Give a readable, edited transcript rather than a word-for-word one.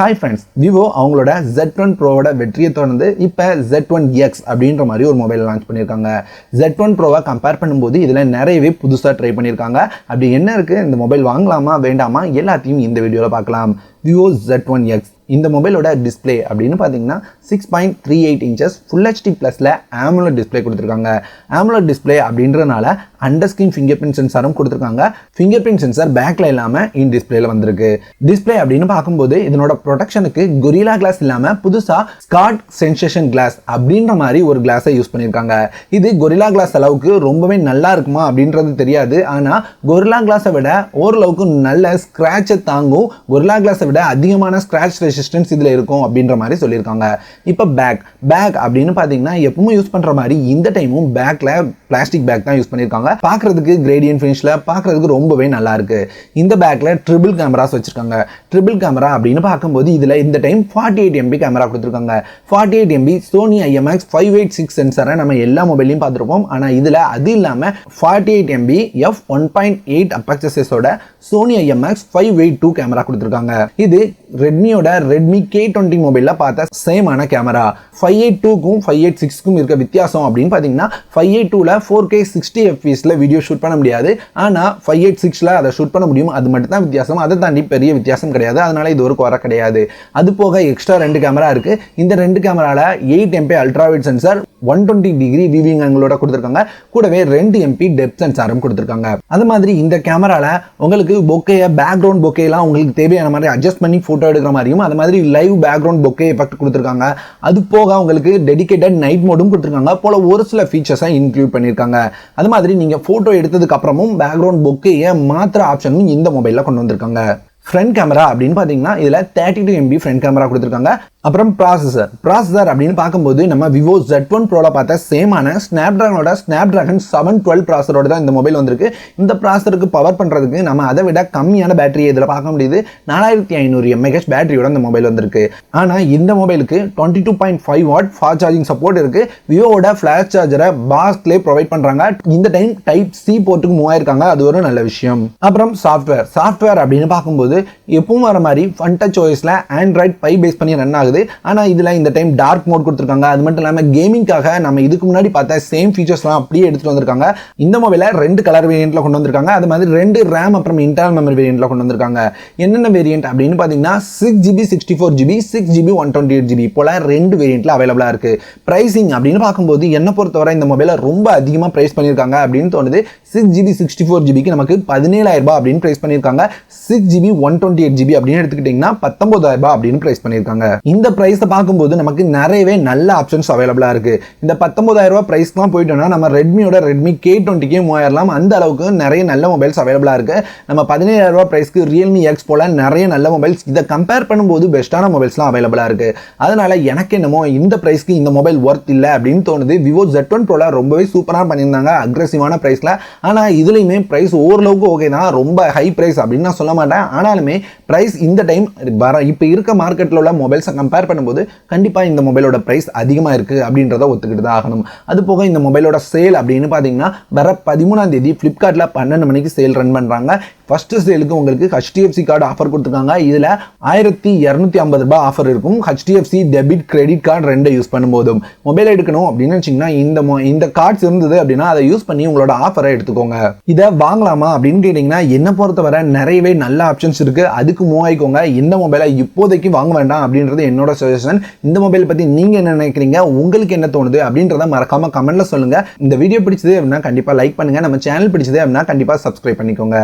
Hi friends, Vivo அவங்களோட Z1 Proவோட வெற்றியை தொடர்ந்து இப்போ Z1x அப்படின்ற மாதிரி ஒரு மொபைல் லான்ச் பண்ணியிருக்காங்க. Z1 Proவை கம்பேர் பண்ணும்போது இதில் நிறையவே புதுசாக ட்ரை பண்ணியிருக்காங்க. அப்படி என்ன இருக்குது, இந்த மொபைல் வாங்கலாமா வேண்டாமா எல்லாத்தையும் இந்த வீடியோவில் பார்க்கலாம். Vivo Z1x இந்த மொபைலோட டிஸ்பிளே அப்படின்னு பார்த்தீங்கன்னா 6.38 inches Full HD ப்ளஸில் AMOLED டிஸ்பிளே கொடுத்துருக்காங்க. AMOLED டிஸ்பிளே அப்படின்றனால அண்டர் ஸ்கிரீன் ஃபிங்கர் பிரிண்ட் சென்சாரும் கொடுத்துருக்காங்க. ஃபிங்கர் பிரிண்ட் சென்சார் பேக்கில் இல்லாமல் இன் டிஸ்பிளேல வந்திருக்கு. டிஸ்பிளே அப்படின்னு பார்க்கும்போது இதனோட ப்ரொடெக்ஷனுக்கு கொரில்லா கிளாஸ் இல்லாமல் புதுசாக ஸ்காட் சென்சேஷன் கிளாஸ் அப்படின்ற மாதிரி ஒரு கிளாஸை யூஸ் பண்ணியிருக்காங்க. இது கொரில்லா கிளாஸ் அளவுக்கு ரொம்பவே நல்லா இருக்குமா அப்படின்றது தெரியாது. ஆனால் கொரில்லா கிளாஸை விட ஓரளவுக்கு நல்ல ஸ்க்ராட்சை தாங்கும், கொரில்லா கிளாஸை விட அதிகமான ஸ்க்ராட்ச் ரெசிஸ்டன்ஸ் இதில் இருக்கும் அப்படின்ற மாதிரி சொல்லியிருக்காங்க. இப்போ பேக் அப்படின்னு பார்த்தீங்கன்னா எப்பவும் யூஸ் பண்ணுற மாதிரி இந்த டைமும் பேக்கில் பிளாஸ்டிக் பேக் தான் யூஸ் பண்ணியிருக்காங்க. பார்க்குறதுக்கு கிரேடியன்ட் ஃபினிஷில் பார்க்குறதுக்கு ரொம்பவே நல்லா இருக்கு. இந்த பேக்கில் ட்ரிபிள் கேமராஸ் வச்சிருக்காங்க. ட்ரிபிள் கேமரா அப்படின்னு பார்க்கும்போது இதில் இந்த டைம் 48 MP கேமரா கொடுத்துருக்காங்க. 48 MP சோனி IMX586 சென்சரை நம்ம எல்லா மொபைலையும் பார்த்துருப்போம். ஆனால் இதில் அது இல்லாமல் 48 MP f1.8 அப்பெக்சஸோட Sony IMX582 camera கொடுத்துருக்காங்க. இது ரெட்மியோட ரெட்மி K20 மொபைலில் பார்த்த சேமான கேமரா. 582க்கும் 586க்கும் இருக்க வித்தியாசம் அப்படின்னு பார்த்தீங்கன்னா 582ல 4K 60 fps வீடியோ ஷூட் பண்ண முடியாது. ஆனால் 586ல அதை ஷூட் பண்ண முடியும். அது மட்டும் தான் வித்தியாசம். அதை தாண்டி பெரிய வித்தியாசம் கிடையாது. அதனால இது ஒரு குறை கிடையாது. அது போக எக்ஸ்ட்ரா 2 கேமரா இருக்கு. இந்த 2 கேமரால 8 MP ultrawide sensor 120 degree viewing ஆங்கிளோட கொடுத்துருக்காங்க. கூடவே 2 MP டெப்த் சென்சாரும் கொடுத்துருக்காங்க. அது மாதிரி இந்த கேமரால உங்களுக்கு பொக்கேய பேக்ரவுண்ட் பொக்கேலாம் உங்களுக்கு தேவையான மாதிரி அட்ஜஸ்ட் பண்ணி போட்டோ எடுக்கிற மாதிரியும், அது மாதிரி லைவ் பேக்ரவுண்ட் பொக்கே எஃபெக்ட் கொடுத்துருக்காங்க. அது போக உங்களுக்கு டெடிகேட்டட் நைட் மோடும் கொடுத்துருக்காங்க. போல ஒரு சில ஃபீச்சர்ஸை இன்க்ளூட் பண்ணியிருக்காங்க. அது மாதிரி நீங்கள் ஃபோட்டோ எடுத்ததுக்கு அப்புறமும் பேக்ரவுண்ட் பொக்கேயை மாத்திர ஆப்ஷனும் இந்த மொபைலில் கொண்டு வந்திருக்காங்க. ஃப்ரண்ட் கேமரா அப்படின்னு பார்த்தீங்கன்னா இதில் 32 MP ஃப்ரண்ட் கேமரா கொடுத்துருக்காங்க. அப்புறம் ப்ராசஸர் அப்படின்னு பார்க்கும்போது நம்ம விவோ Z1 Proல பார்த்த சேமான ஸ்னாப்டிராகனோட ஸ்னாப்டிராகன் 712 ப்ராசரோட தான் இந்த மொபைல் வந்திருக்கு. இந்த ப்ராசருக்கு பவர் பண்ணுறதுக்கு நம்ம அதை விட கம்மியான பேட்டரி இதில் பார்க்க முடியுது. 4500 mAh பேட்டரியோட இந்த மொபைல் வந்திருக்கு. ஆனால் இந்த மொபைலுக்கு 22.5 வாட் ஃபாஸ்ட் சார்ஜிங் சப்போர்ட் இருக்கு. விவோட ஃபிளாஷ் சார்ஜரை பாஸ்க்லே ப்ரொவைட் பண்ணுறாங்க. இந்த டைம் டைப் C போர்ட்டுக்கு மூவ் ஆயிருக்காங்க. அது ஒரு நல்ல விஷயம். அப்புறம் சாஃப்ட்வேர் அப்படின்னு பார்க்கும்போது எப்பவும் வர மாதிரி ஃபன் டச் OSல ஆண்ட்ராய்ட் 5 பேஸ் பண்ணி ரன் ஆகுது. ஆனால் இதில் இந்த டைம் டார்க் மோட் கொடுத்துருக்காங்க. அது மட்டும் இல்லாமல் கேமிங்காக நம்ம இதுக்கு முன்னாடி பார்த்த சேம் ஃபீச்சர்ஸ்லாம் அப்படியே எடுத்துட்டு வந்திருக்காங்க. இந்த மொபைலை 2 கலர் வேரியண்ட்ல கொண்டு வந்திருக்காங்க. அது மாதிரி 2 RAM அப்புறம் இன்டர்னல் மெமரி வேரியண்ட்ல கொண்டு வந்திருக்காங்க. என்னென்ன வேரியண்ட் அப்படின்னு பார்த்தீங்கன்னா 6GB 64GB 6GB 128GB போல 2 வேரியண்ட்ல அவைலபிளா இருக்கு. பிரைசிங் அப்படின்னு பார்க்கும்போது என்ன பொறுத்தவரை இந்த மொபைலை ரொம்ப அதிகமாக பிரைஸ் பண்ணியிருக்காங்க அப்படின்னு தோணுது. 6GB 64GBக்கு நமக்கு 17,000 ரூபாய் அப்படின்னு பிரைஸ் பண்ணியிருக்காங்க. 6GB 128GB அப்படின்னு எடுத்துக்கிட்டீங்கன்னா 19,000 அப்படின்னு பிரைஸ் பண்ணியிருக்காங்க. இந்த பிரைஸை பார்க்கும்போது நமக்கு நிறையவே நல்ல ஆப்ஷன்ஸ் அவைலபிளா இருக்கு. இந்த 19,000 ரூபாய் பிரைஸ்க்குலாம் போயிட்டோம்னா நம்ம ரெட்மியோட ரெட்மி K20க்கே மூவாயிரலாம். அந்த அளவுக்கு நிறைய நல்ல மொபைல்ஸ் அவைலபிளா இருக்கு. நம்ம 17,000 ரூபாய் பிரைஸ்க்கு ரியல்மி X போல நிறைய நல்ல மொபைல்ஸ் இதை கம்பேர் பண்ணும்போது பெஸ்ட்டான மொபைல்ஸ்லாம் அவைலபிளா இருக்கு. அதனால எனக்கு என்னமோ இந்த பிரைஸ்க்கு இந்த மொபைல் ஒர்த் இல்லை அப்படின்னு தோணுது. விவோ Z1 Proல ரொம்பவே சூப்பராக பண்ணியிருந்தாங்க அக்ரெசிவான பிரைஸ்ல. ஆனால் இதுலையுமே பிரைஸ் ஓரளவுக்கு ஓகே தான், ரொம்ப ஹை பிரைஸ் அப்படின்னு நான் சொல்ல மாட்டேன். ஆனாலுமே பிரைஸ் இந்த டைம் இப்போ இருக்க மார்க்கெட்டில் உள்ள மொபைல்ஸை கம்பேர் பண்ணும்போது கண்டிப்பாக இந்த மொபைலோட பிரைஸ் அதிகமாக இருக்குது அப்படின்றத ஒத்துக்கிட்டு தான் ஆகணும். அது போக இந்த மொபைலோட சேல் அப்படின்னு பார்த்தீங்கன்னா வர 13ஆம் தேதி ஃப்ளிப்கார்ட்டில் 12 மணிக்கு சேல் ரன் பண்ணுறாங்க. ஃபர்ஸ்ட் சேலுக்கு உங்களுக்கு HDFC கார்டு ஆஃபர் கொடுத்துருக்காங்க. இதில் 1250 ரூபாய் ஆஃபர் இருக்கும். HDFC debit credit card 2 use பண்ணும்போதும் மொபைல் எடுக்கணும் அப்படின்னு வச்சிங்கன்னா இந்த கார்ட்ஸ் இருந்தது அப்படின்னா அதை யூஸ் பண்ணி உங்களோட ஆஃபரை எடுத்துக்கோங்க. இதை வாங்கலாமா அப்படின்னு கேட்டிங்கன்னா என்னை பொறுத்தவரை நிறையவே நல்ல ஆப்ஷன்ஸ் இருக்குது. அதுக்கு மூவ் ஆகிக்கோங்க. இந்த மொபைலை இப்போதைக்கு வாங்க வேண்டாம் அப்படின்றது என்னோட சஜஷன். இந்த மொபைல் பற்றி நீங்கள் என்ன நினைக்கிறீங்க, உங்களுக்கு என்ன தோணுது அப்படின்றத மறக்காம கமெண்ட்ல சொல்லுங்கள். இந்த வீடியோ பிடிச்சது அப்படின்னா கண்டிப்பாக லைக் பண்ணுங்கள். நம்ம சேனல் பிடிச்சது அப்படின்னா கண்டிப்பாக சப்ஸ்கிரைப் பண்ணிக்கோங்க.